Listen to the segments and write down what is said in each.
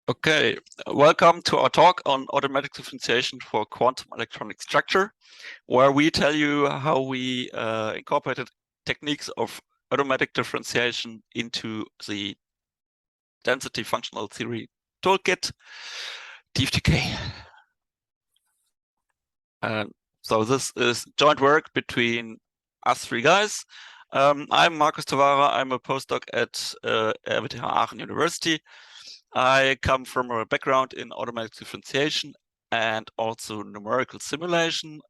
Okay, welcome to our talk on automatic differentiation for quantum electronic structure, where we tell you how we incorporated techniques of automatic differentiation into the density functional theory toolkit, DFTK. So this is joint work between us three guys. I'm Markus Towara. I'm a postdoc at RWTH Aachen University. I come from a background in automatic differentiation and also numerical simulation.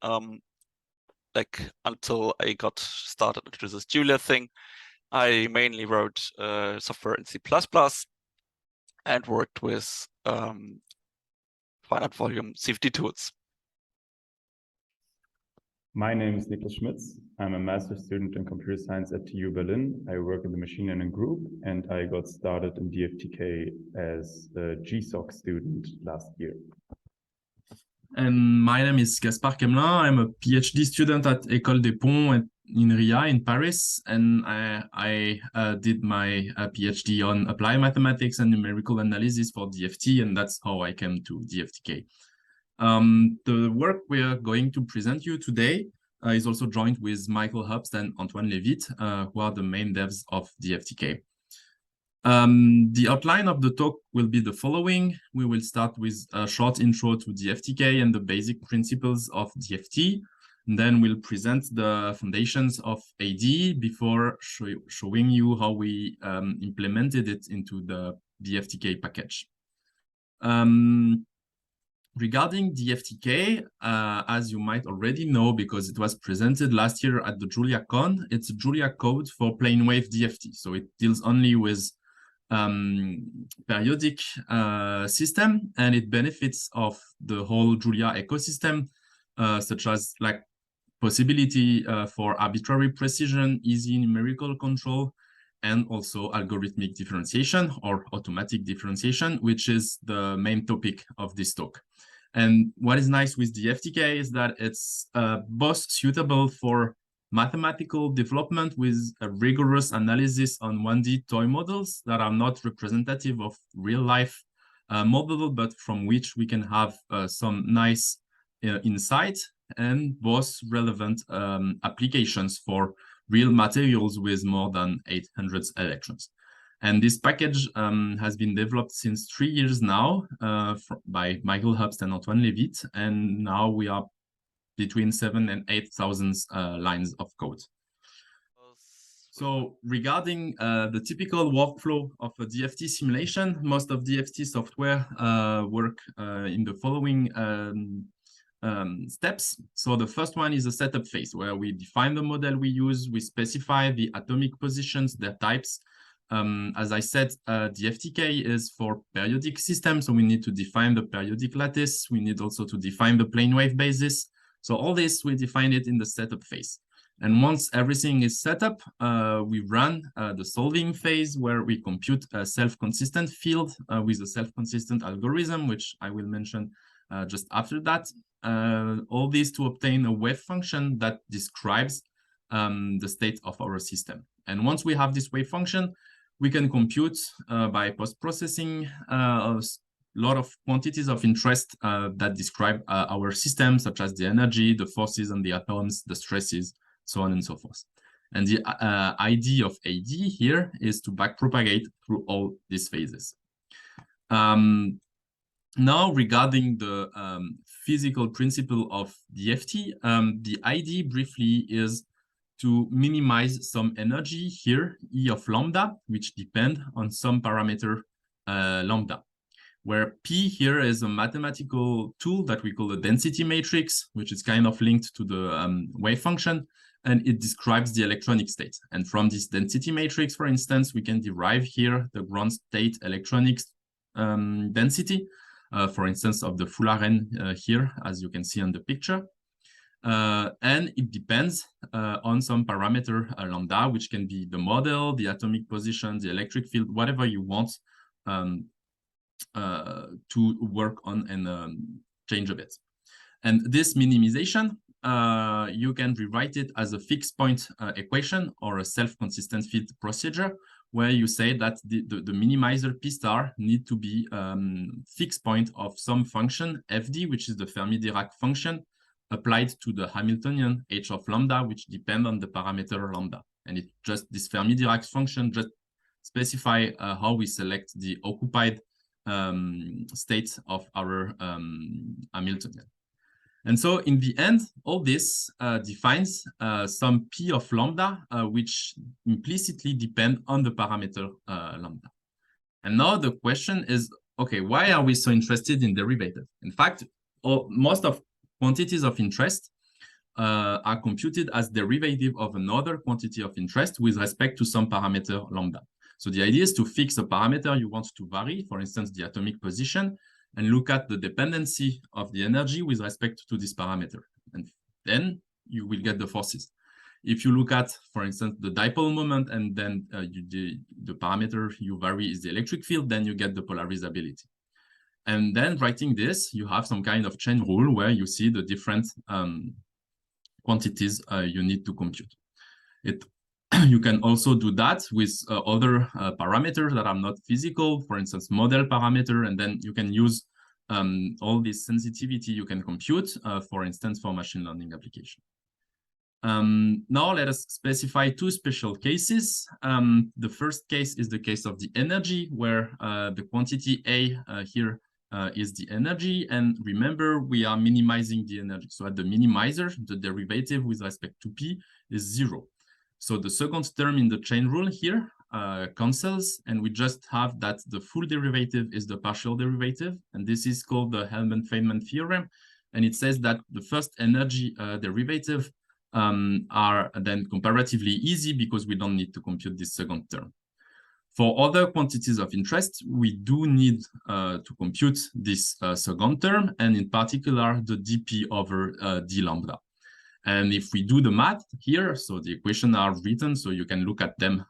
Like until I got started into this Julia thing, I mainly wrote software in C++ and worked with finite volume CFD tools. My name is Schmitz. I'm a master's student in computer science at TU Berlin. I work in the machine learning group, and I got started in DFTK as a GSOC student last year. And my name is Gaspard Kemlin. I'm a PhD student at École des Ponts in RIA in Paris, and I did my PhD on applied mathematics and numerical analysis for DFT, and that's how I came to DFTK. The work we are going to present you today is also joined with Michael Hobst and Antoine Levitt, who are the main devs of DFTK. The outline of the talk will be the following. We will start with a short intro to DFTK and the basic principles of DFT. And then we'll present the foundations of AD before showing you how we implemented it into the DFTK package. Regarding DFTK, as you might already know, because it was presented last year at the JuliaCon, it's a Julia code for plane wave DFT. So it deals only with periodic system, and it benefits of the whole Julia ecosystem, such as like possibility for arbitrary precision, easy numerical control, and also algorithmic differentiation or automatic differentiation, which is the main topic of this talk. And what is nice with DFTK is that it's both suitable for mathematical development with a rigorous analysis on 1D toy models that are not representative of real life model, but from which we can have some nice insight, and both relevant applications for real materials with more than 800 electrons. And this package has been developed since 3 years now by Michael Hobst and Antoine Levitt, and now we are between 7,000 and 8,000 lines of code. So regarding the typical workflow of a DFT simulation, most of DFT software work in the following steps. So the first one is a setup phase where we define the model we use, we specify the atomic positions, their types. As I said, DFTK is for periodic systems, so we need to define the periodic lattice. We need also to define the plane wave basis. So all this, we define it in the setup phase. And once everything is set up, we run the solving phase where we compute a self-consistent field with a self-consistent algorithm, which I will mention just after that. All this to obtain a wave function that describes the state of our system. And once we have this wave function, we can compute by post-processing a lot of quantities of interest that describe our system, such as the energy, the forces on the atoms, the stresses, so on and so forth. And the idea of AD here is to backpropagate through all these phases. Now, regarding the physical principle of DFT, the idea briefly is to minimize some energy here, E of lambda, which depend on some parameter lambda, where P here is a mathematical tool that we call a density matrix, which is kind of linked to the wave function, and it describes the electronic state. And from this density matrix, for instance, we can derive here the ground state electronics density, for instance, of the Full-Arrhen here, as you can see on the picture. And it depends on some parameter lambda, which can be the model, the atomic position, the electric field, whatever you want to work on and change a bit. And this minimization you can rewrite it as a fixed point equation or a self-consistent field procedure, where you say that the minimizer P star need to be fixed point of some function fd, which is the Fermi-Dirac function applied to the Hamiltonian h of lambda, which depend on the parameter lambda. And it just, this Fermi-Dirac function just specify how we select the occupied state of our Hamiltonian. And so in the end, all this defines some P of lambda, which implicitly depend on the parameter lambda. And now the question is, okay, why are we so interested in derivative? In fact, most of quantities of interest are computed as derivative of another quantity of interest with respect to some parameter lambda. So the idea is to fix a parameter you want to vary, for instance, the atomic position, and look at the dependency of the energy with respect to this parameter. And then you will get the forces. If you look at, for instance, the dipole moment, and then the parameter you vary is the electric field, then you get the polarizability. And then writing this, you have some kind of chain rule where you see the different quantities you need to compute. You can also do that with other parameters that are not physical, for instance, model parameter, and then you can use all this sensitivity you can compute, for instance, for machine learning application. Now let us specify two special cases. The first case is the case of the energy, where the quantity A here is the energy. And remember, we are minimizing the energy. So at the minimizer, the derivative with respect to P is 0. So the second term in the chain rule here cancels, and we just have that the full derivative is the partial derivative. And this is called the Hellman-Feynman theorem. And it says that the first energy derivative are then comparatively easy because we don't need to compute this second term. For other quantities of interest, we do need to compute this second term, and in particular, the dp over d lambda. And if we do the math here, so the equations are written, so you can look at them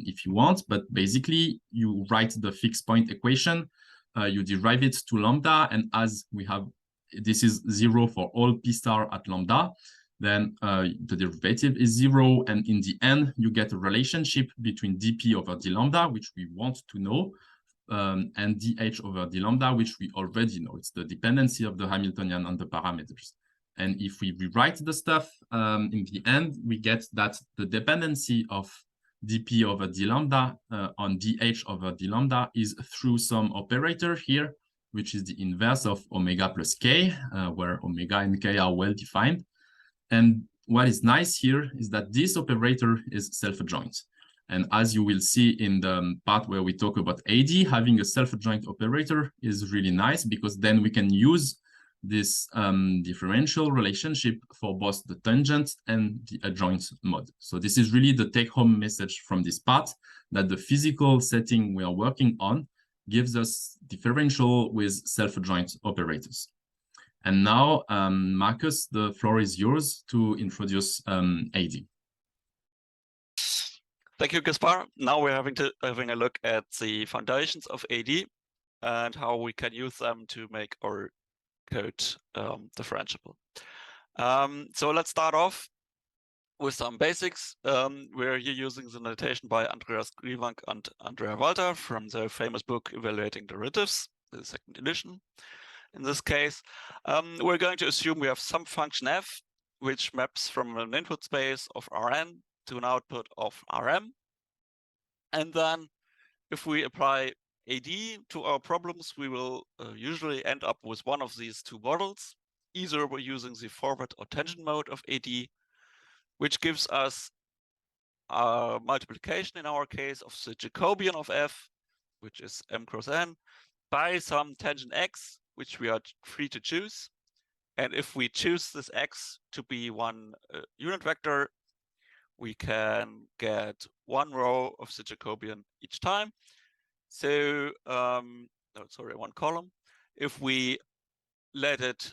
if you want, but basically you write the fixed point equation, you derive it to lambda, and as we have, this is 0 for all p star at lambda, then the derivative is 0, and in the end, you get a relationship between dp over d lambda, which we want to know, and dh over d lambda, which we already know. It's the dependency of the Hamiltonian on the parameters. And if we rewrite the stuff, in the end, we get that the dependency of dp over d lambda on dh over d lambda is through some operator here, which is the inverse of omega plus k, where omega and k are well defined. And what is nice here is that this operator is self-adjoint. And as you will see in the part where we talk about AD, having a self-adjoint operator is really nice, because then we can use this differential relationship for both the tangent and the adjoint mode. So this is really the take-home message from this part, that the physical setting we are working on gives us differential with self-adjoint operators. And now, Marcus, the floor is yours to introduce AD. Thank you, Gaspar. Now we're having a look at the foundations of AD and how we can use them to make our code differentiable. So let's start off with some basics. We're here using the notation by Andreas Griewang and Andrea Walter from the famous book Evaluating Derivatives, the second edition. In this case, we're going to assume we have some function f, which maps from an input space of Rn to an output of Rm. And then if we apply AD to our problems, we will usually end up with one of these two models. Either we're using the forward or tangent mode of AD, which gives us a multiplication in our case of the Jacobian of f, which is m cross n, by some tangent x, which we are free to choose. And if we choose this x to be one unit vector, we can get one row of the Jacobian each time. So, one column. If we let it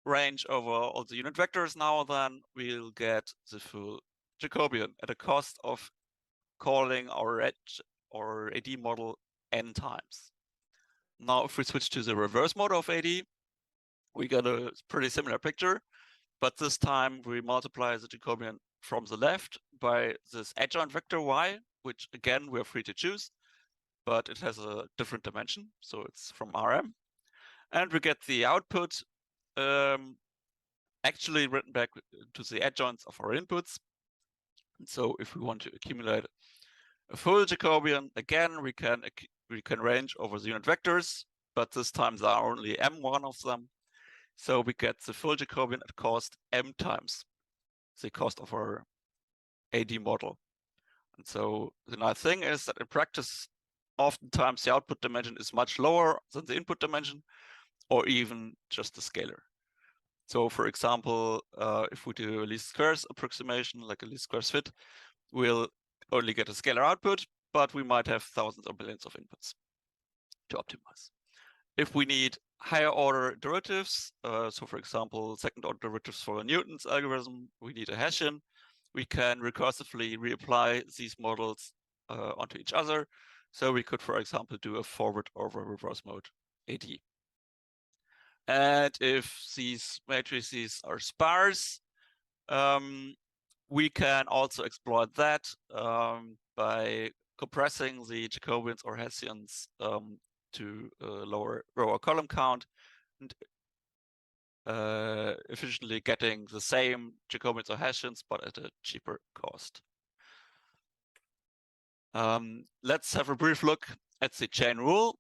range over all the unit vectors now, then we'll get the full Jacobian at a cost of calling our AD model n times. Now, if we switch to the reverse mode of AD, we get a pretty similar picture. but this time we multiply the Jacobian from the left by this adjoint vector y, which again we're free to choose, but it has a different dimension, so it's from Rm, and we get the output actually written back to the adjoints of our inputs. And so if we want to accumulate a full Jacobian, again we can range over the unit vectors, but this time there are only m1 of them. So we get the full Jacobian at cost m times the cost of our AD model. And so the nice thing is that in practice, oftentimes the output dimension is much lower than the input dimension, or even just a scalar. So for example, if we do a least squares approximation, like a least squares fit, we'll only get a scalar output, but we might have thousands or millions of inputs to optimize. If we need higher order derivatives, so for example, second order derivatives for Newton's algorithm, we need a Hessian. We can recursively reapply these models onto each other. So we could, for example, do a forward over reverse mode AD. And if these matrices are sparse, we can also exploit that by compressing the Jacobians or Hessians to lower row or column count and efficiently getting the same Jacobians or Hessians, but at a cheaper cost. Let's have a brief look at the chain rule.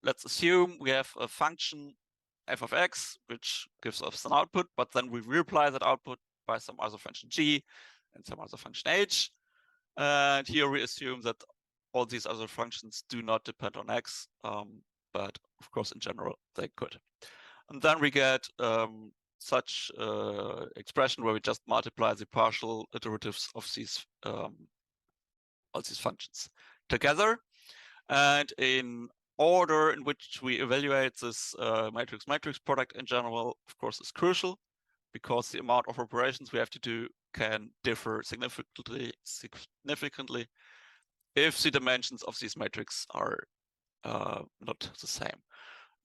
Let's assume we have a function f of x, which gives us an output, but then we reapply that output by some other function g and some other function h. And here we assume that all these other functions do not depend on x, but of course in general they could. And then we get such expression where we just multiply the partial derivatives of these all these functions together, and in order in which we evaluate this matrix-matrix product in general, of course, is crucial, because the amount of operations we have to do can differ significantly if the dimensions of these matrices are not the same.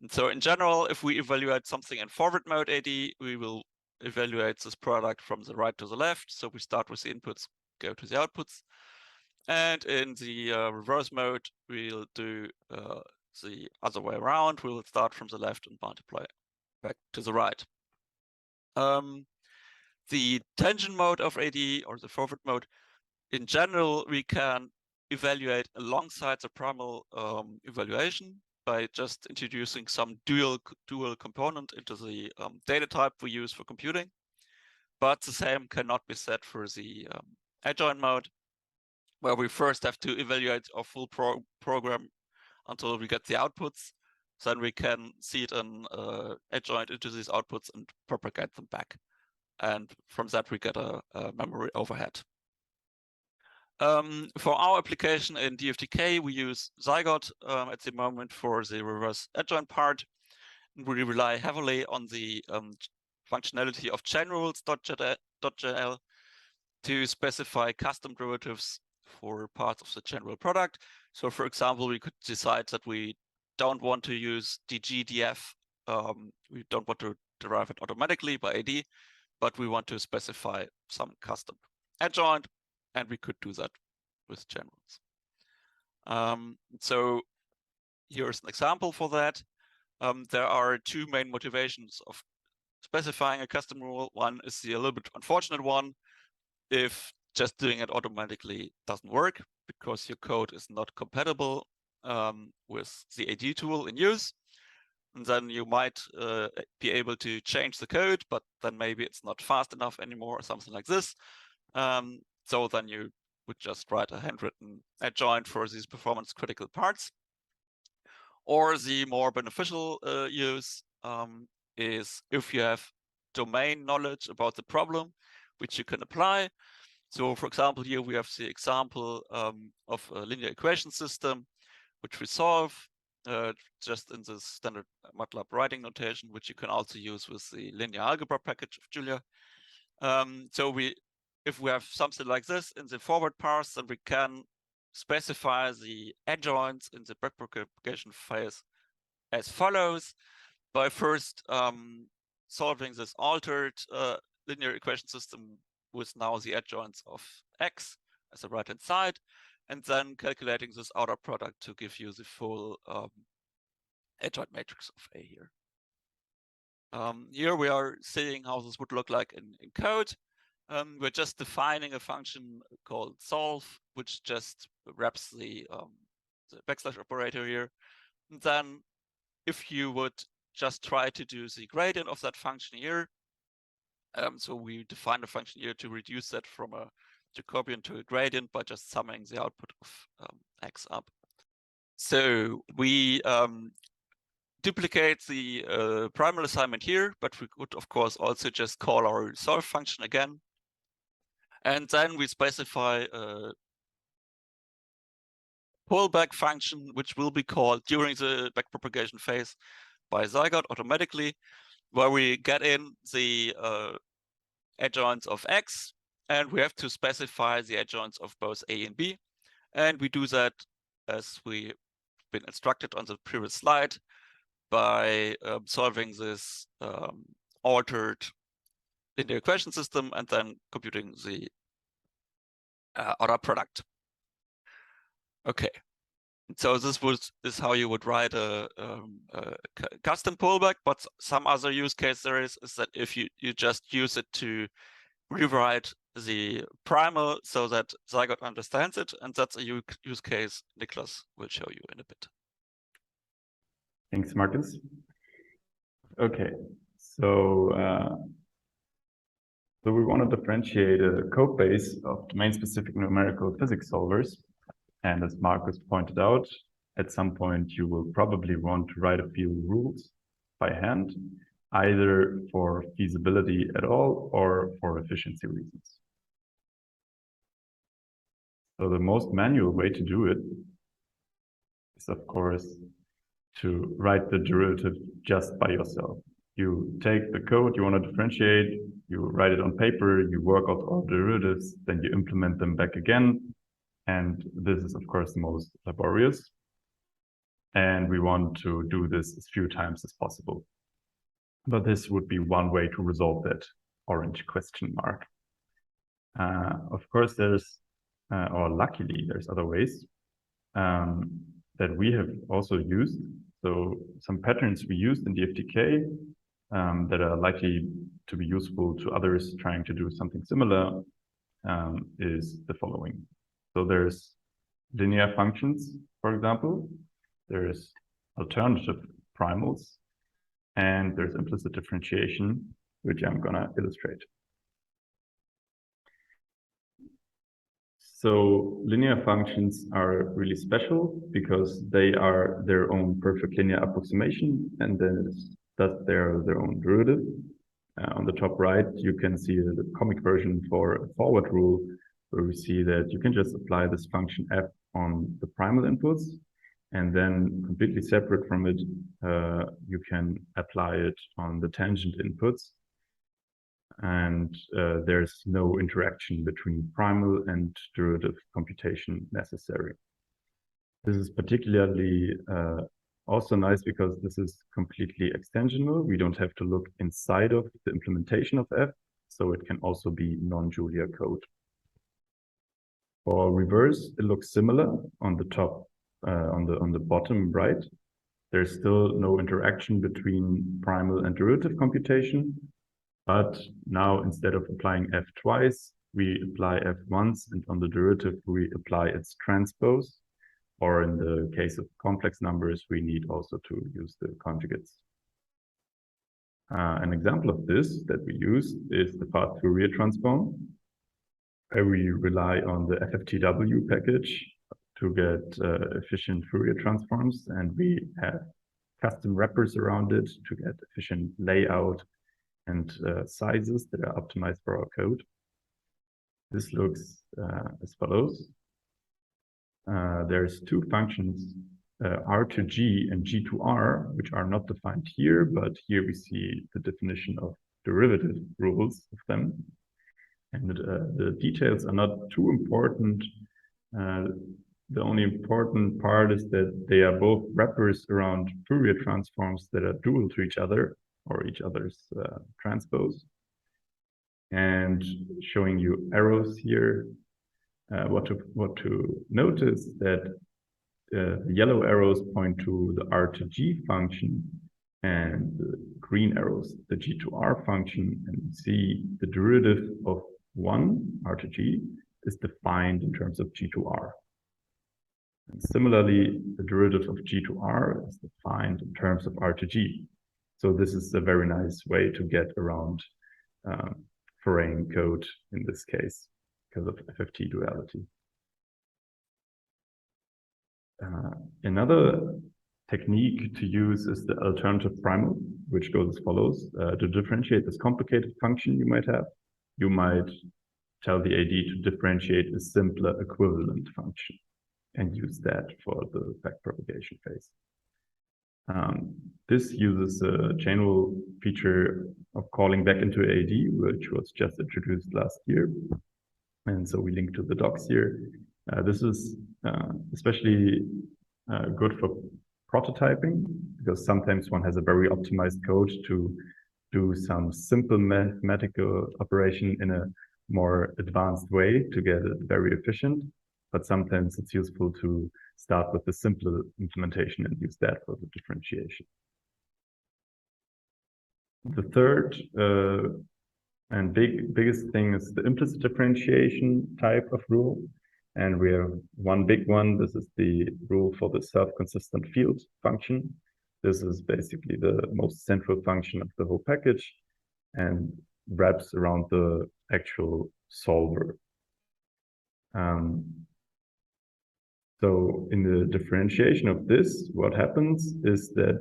And so in general, if we evaluate something in forward mode AD, we will evaluate this product from the right to the left. So we start with the inputs, go to the outputs. And in the reverse mode, we'll do the other way around. We will start from the left and multiply back to the right. The tangent mode of AD, or the forward mode, in general, we can evaluate alongside the primal evaluation by just introducing some dual component into the data type we use for computing. But the same cannot be said for the adjoint mode, where we first have to evaluate our full program until we get the outputs. Then we can seed an adjoint into these outputs and propagate them back. And from that, we get a memory overhead. For our application in DFTK, we use Zygote at the moment for the reverse adjoint part. We rely heavily on the functionality of chainrules.jl to specify custom derivatives for parts of the chain rule product. So for example, we could decide that we don't want to use dgdf. We don't want to derive it automatically by AD, but we want to specify some custom adjoint, and we could do that with chain rules. So here's an example for that. There are two main motivations of specifying a custom rule. One is the a little bit unfortunate one, if just doing it automatically doesn't work because your code is not compatible with the AD tool in use. And then you might be able to change the code, but then maybe it's not fast enough anymore or something like this. So then you would just write a handwritten adjoint for these performance critical parts. Or the more beneficial use is if you have domain knowledge about the problem, which you can apply. So for example, here we have the example of a linear equation system, which we solve just in the standard MATLAB writing notation, which you can also use with the linear algebra package of Julia. So if we have something like this in the forward parse, then we can specify the adjoints in the backpropagation phase as follows. By first solving this altered linear equation system with now the adjoints of x as the right-hand side, and then calculating this outer product to give you the full adjoint matrix of A here. Here we are seeing how this would look like in code. We're just defining a function called solve, which just wraps the backslash operator here. And then if you would just try to do the gradient of that function here, so we define a function here to reduce that from a Jacobian to a gradient by just summing the output of x up. So we duplicate the primal assignment here, but we could of course also just call our solve function again. And then we specify a pullback function, which will be called during the backpropagation phase by Zygote automatically, where we get in the adjoints of x, and we have to specify the adjoints of both A and B. And we do that as we've been instructed on the previous slide by solving this altered linear equation system and then computing the outer product. Okay, so this is how you would write a custom pullback, but some other use case there is that if you just use it to rewrite the primal so that Zygote understands it, and that's a use case Niklas will show you in a bit. Thanks, Marcus. Okay, so we want to differentiate a code base of domain-specific numerical physics solvers. And as Marcus pointed out, at some point you will probably want to write a few rules by hand, either for feasibility at all or for efficiency reasons. So the most manual way to do it is, of course, to write the derivative just by yourself. You take the code you want to differentiate, you write it on paper, you work out all derivatives, then you implement them back again. And this is, of course, the most laborious. And we want to do this as few times as possible. But this would be one way to resolve that orange question mark. Of course, there's, or luckily, there's other ways that we have also used. So some patterns we used in DFTK that are likely to be useful to others trying to do something similar is the following. So there's linear functions, for example. There's alternative primals, and there's implicit differentiation, which I'm going to illustrate. So linear functions are really special because they are their own perfect linear approximation, and then thus they're their own derivative. On the top right, you can see the comic version for a forward rule, where we see that you can just apply this function f on the primal inputs, and then completely separate from it, you can apply it on the tangent inputs. And there's no interaction between primal and derivative computation necessary. This is particularly also nice because this is completely extensional. We don't have to look inside of the implementation of f, so it can also be non-Julia code. For reverse, it looks similar on the top, on the bottom right. There's still no interaction between primal and derivative computation, but now instead of applying f twice, we apply f once, and on the derivative we apply its transpose, or in the case of complex numbers, we need also to use the conjugates. An example of this that we use is the fast Fourier transform, where we rely on the FFTW package to get efficient Fourier transforms, and we have custom wrappers around it to get efficient layout and sizes that are optimized for our code. This looks as follows. There's two functions, R to G and G to R, which are not defined here, but here we see the definition of derivative rules of them. And the details are not too important. The only important part is that they are both wrappers around Fourier transforms that are dual to each other. or each other's transpose. And showing you arrows here. What to notice that the yellow arrows point to the R to G function, and the green arrows the G to R function. And you see the derivative of one, R to G, is defined in terms of G to R. And similarly, the derivative of G to R is defined in terms of R to G. So this is a very nice way to get around foreign code in this case, because of FFT duality. Another technique to use is the alternative primal, which goes as follows. To differentiate this complicated function you might have, you might tell the AD to differentiate a simpler equivalent function and use that for the backpropagation phase. This uses a chain rule feature of calling back into AD, which was just introduced last year. And so we link to the docs here. This is especially good for prototyping, because sometimes one has a very optimized code to do some simple mathematical operation in a more advanced way to get it very efficient. But sometimes it's useful to start with the simpler implementation and use that for the differentiation. The third and biggest thing is the implicit differentiation type of rule. And we have one big one. This is the rule for the self-consistent field function. This is basically the most central function of the whole package and wraps around the actual solver. So in the differentiation of this, what happens is that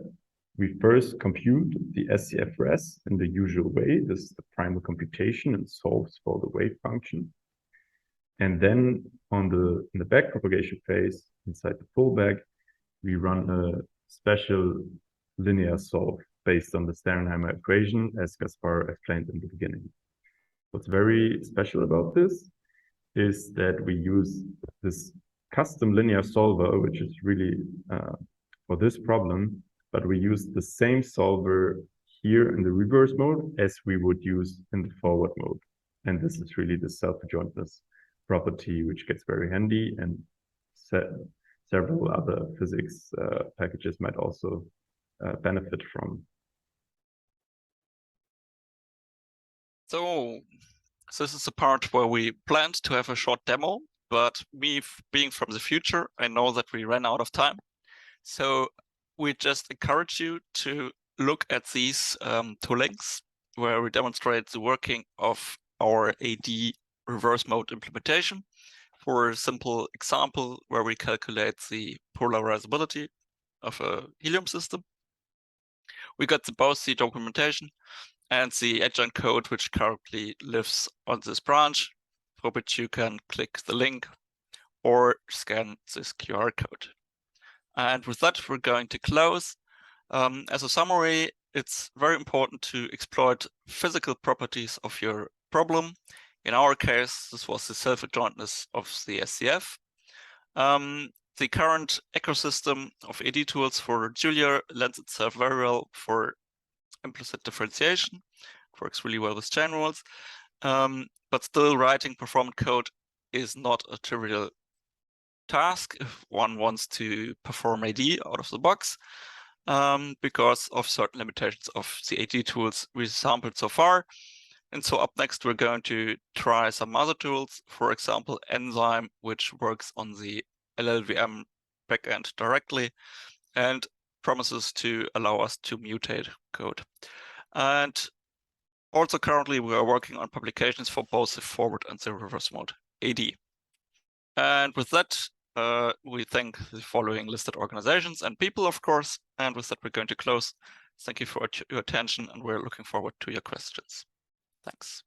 we first compute the SCF res in the usual way. This is the primal computation and solves for the wave function. And then in the backpropagation phase, inside the fallback, we run a special linear solve based on the Sternheimer equation, as Gaspar explained in the beginning. What's very special about this is that we use this custom linear solver, which is really for this problem, but we use the same solver here in the reverse mode as we would use in the forward mode. And this is really the self-adjointness property, which gets very handy, and several other physics packages might also benefit from. So this is the part where we planned to have a short demo, but me being from the future, I know that we ran out of time. So we just encourage you to look at these two links where we demonstrate the working of our AD reverse mode implementation for a simple example where we calculate the polarizability of a helium system. We got both the documentation and the adjoint code, which currently lives on this branch, for which you can click the link or scan this QR code. And with that, we're going to close. As a summary, it's very important to exploit physical properties of your problem. In our case, this was the self-adjointness of the SCF. The current ecosystem of AD tools for Julia lends itself very well for implicit differentiation. It works really well with chain rules. But still, writing performant code is not a trivial task if one wants to perform AD out of the box, because of certain limitations of the AD tools we sampled so far. And so up next, we're going to try some other tools, for example, Enzyme, which works on the LLVM backend directly and promises to allow us to mutate code. And also currently, we are working on publications for both the forward and the reverse mode AD. And with that, we thank the following listed organizations and people, of course. And with that, we're going to close. Thank you for your attention, and we're looking forward to your questions. Thanks.